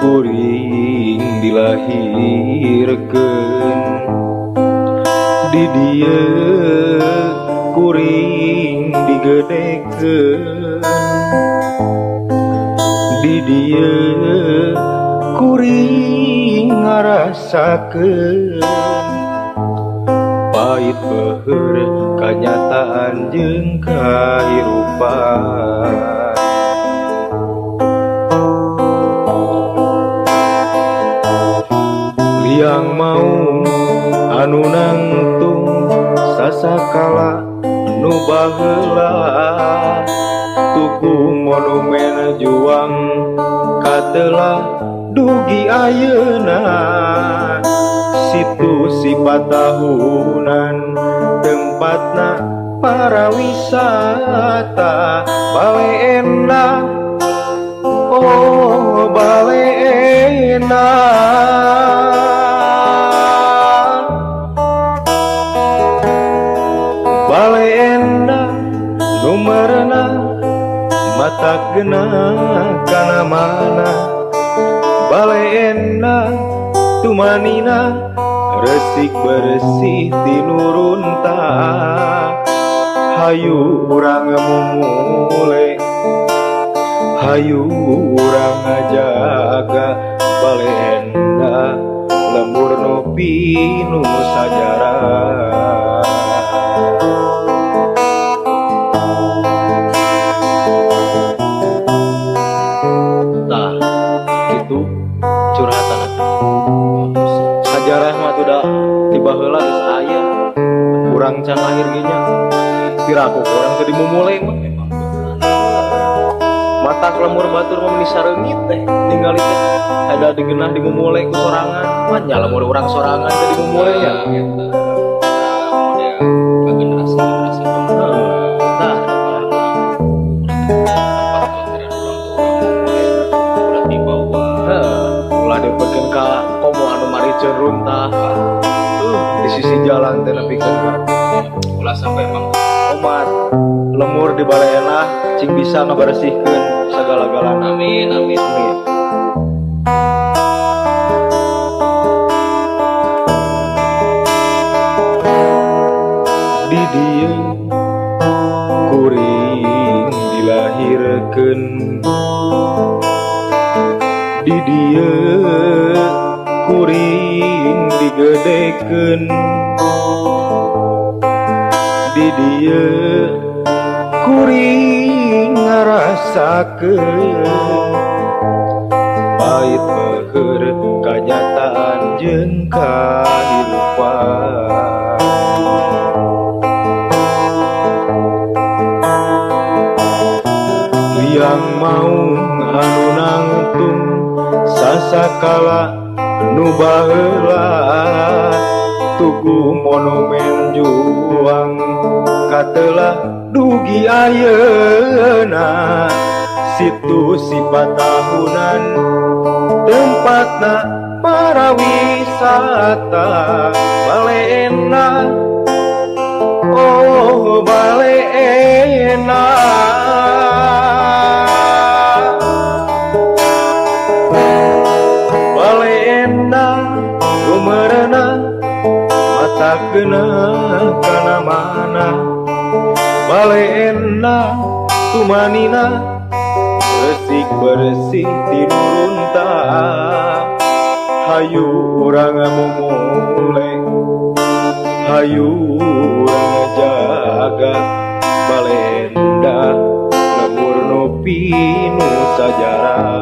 kuring dilahirkeun di dieu kuring digedekeun di dieu kuring ngarasakeun pahit beueur kanyataan jeung kahirupan. Liang maung anu nangtung sasakala nu baheula tuku monumen juang katelah dugi ayeuna situ sifat tahunan tempatna para wisata balena oh balena balena numerna mata genah kana mana balena tumanina resik bersih tinurunta hayu urang mumule hayu urang ngajaga balenda lembur nopi nu sajarah. Tah kitu curhatan sajarah mah tuh dah di baheula geus aya urang can lahir ge nya piraku urang teu dimumule mah mata lemur batur mah meni sareungit teh ningali teh ada digeunah dimumule ku sorangan mah nya lamun urang sorangan teh dimumule nya generasi tah ulah diperkeun ka komo anu mariceun runtah di sisi jalan teh nepikeun ulah sampai emang omat lemur di balena cing bisa ngabaresihkeun sagala-galana. Amin amin amin. Di dieu kuring dilahirkeun di dieu kuring digedekeun di dieu kuring ngarasakeun pahit beueur kanyataan jeung kahirupan. Liang maung anu nangtung sasakala nu baheula tugu monumen juang katelah dugi ayeuna situ sifat tahunan tempatna para wisata balena oh balena balena gumerna mata genah kana mana balena tumanina resik bersih tinurunta hayu urang mumule hayu urang jaga balenda lemur nopi nu sajarah.